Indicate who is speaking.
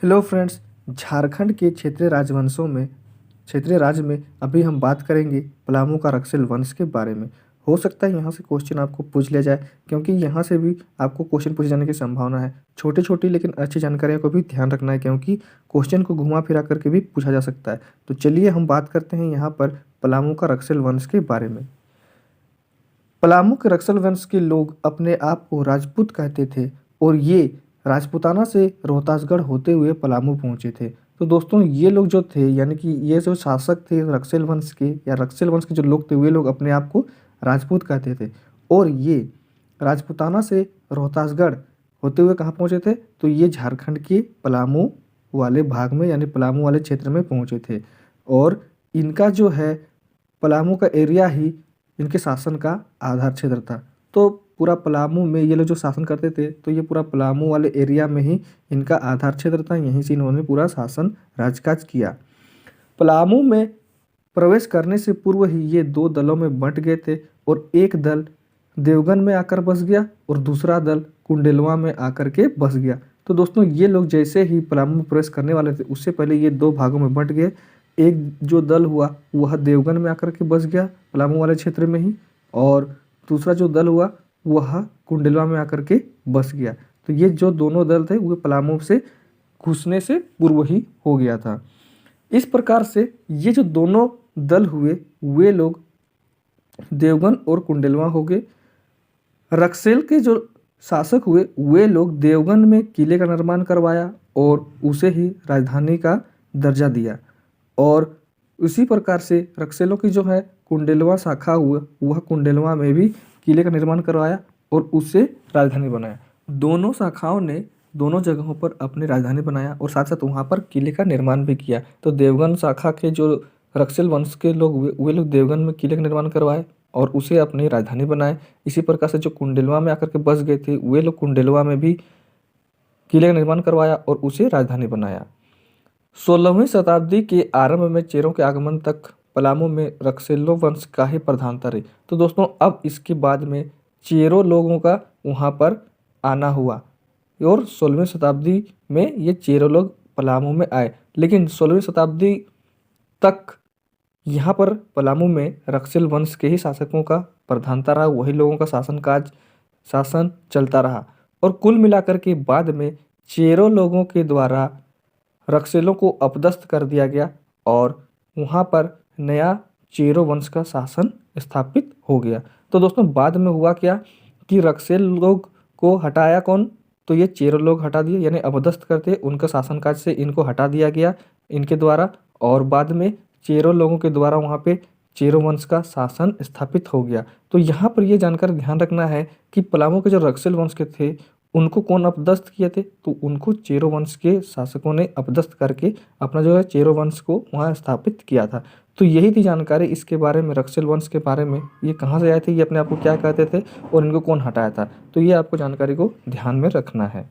Speaker 1: Hello friends. Jharkhand के क्षेत्रीय राज्य में अभी हम बात करेंगे पलामू का रक्सेल वंश के बारे में। हो सकता है यहाँ से क्वेश्चन आपको पूछ लिया जाए, क्योंकि यहाँ से भी आपको क्वेश्चन पूछे जाने की संभावना है। छोटी छोटी लेकिन अच्छी जानकारियों को भी ध्यान रखना है, क्योंकि क्वेश्चन को घुमा फिरा करके भी पूछा जा सकता है। तो चलिए हम बात करते हैं यहाँ पर पलामू का रक्सेल वंश के बारे में। पलामू के रक्सल वंश के लोग अपने आप को राजपूत कहते थे और ये राजपूताना से रोहतासगढ़ होते हुए पलामू पहुंचे थे। तो दोस्तों, ये लोग जो थे, यानी कि ये जो शासक थे रक्सेल वंश के या रक्सेल वंश के जो लोग थे, वे लोग अपने आप को राजपूत कहते थे और ये राजपूताना से रोहतासगढ़ होते हुए कहाँ पहुँचे थे? तो ये झारखंड के पलामू वाले भाग में, यानी पलामू वाले क्षेत्र में पहुँचे थे। और इनका जो है पलामू का एरिया ही इनके शासन का आधार क्षेत्र था। तो पूरा पलामू में ये लोग जो शासन करते थे, तो ये पूरा पलामू वाले एरिया में ही इनका आधार क्षेत्र था। यहीं से इन्होंने पूरा शासन राजकाज किया। पलामू में प्रवेश करने से पूर्व ही ये दो दलों में बंट गए थे और एक दल देवगन में आकर बस गया और दूसरा दल कुंडेलवा में आकर के बस गया। तो दोस्तों, ये लोग जैसे ही पलामू में प्रवेश करने वाले थे, उससे पहले ये दो भागों में बंट गए। एक जो दल हुआ वह देवगन में आकर के बस गया पलामू वाले क्षेत्र में ही, और दूसरा जो दल हुआ वह कुंडेलवा में आकर के बस गया। तो ये जो दोनों दल थे वे पलामू से घुसने से पूर्व ही हो गया था। इस प्रकार से ये जो दोनों दल हुए वे लोग देवगन और कुंडेलवा हो गए। रक्सेल के जो शासक हुए वे लोग देवगन में किले का निर्माण करवाया और उसे ही राजधानी का दर्जा दिया। और उसी प्रकार से रक्सेलों की जो है कुंडेलवा शाखा हुआ, वह कुंडेलवा में भी किले का निर्माण करवाया और उससे राजधानी बनाया। दोनों शाखाओं ने दोनों जगहों पर अपनी राजधानी बनाया और साथ साथ वहाँ पर किले का निर्माण भी किया। तो देवगन शाखा के जो रक्सेल वंश के लोग हुए वे लोग देवगन में किले का निर्माण करवाए और उसे अपनी राजधानी बनाए। इसी प्रकार से जो कुंडेलवा में आकर के बस गए थे वे लोग कुंडेलवा में भी किले का निर्माण करवाया और उसे राजधानी बनाया। 16वीं शताब्दी के आरंभ में चेरों के आगमन तक पलामू में रक्सेलो वंश का ही प्रधानता रही। तो दोस्तों, अब इसके बाद में चेरो लोगों का वहाँ पर आना हुआ और 16वीं शताब्दी में ये चेरो लोग पलामू में आए। लेकिन 16वीं शताब्दी तक यहाँ पर पलामू में रक्सेल वंश के ही शासकों का प्रधानता रहा, वही लोगों का शासन चलता रहा। और कुल मिलाकर के बाद में चेरो लोगों के द्वारा रक्सेलों को अपदस्थ कर दिया गया और वहाँ पर नया चेरो वंश का शासन स्थापित हो गया। तो दोस्तों, बाद में हुआ क्या कि रक्सेल लोग को हटाया कौन? तो ये चेरो लोग हटा दिए, यानी अपदस्थ करते उनका शासनकाज से इनको हटा दिया गया इनके द्वारा, और बाद में चेरो लोगों के द्वारा वहाँ पे चेरो वंश का शासन स्थापित हो गया। तो यहाँ पर ये जानकर ध्यान रखना है कि पलामू के जो रक्सेल वंश के थे उनको कौन अपदस्थ किए थे? तो उनको चेरो वंश के शासकों ने अपदस्थ करके अपना जो है चेरो वंश को वहाँ स्थापित किया था। तो यही थी जानकारी इसके बारे में, रक्सेल वंश के बारे में। ये कहाँ से आए थे, ये अपने आप को क्या कहते थे और इनको कौन हटाया था। तो ये आपको जानकारी को ध्यान में रखना है।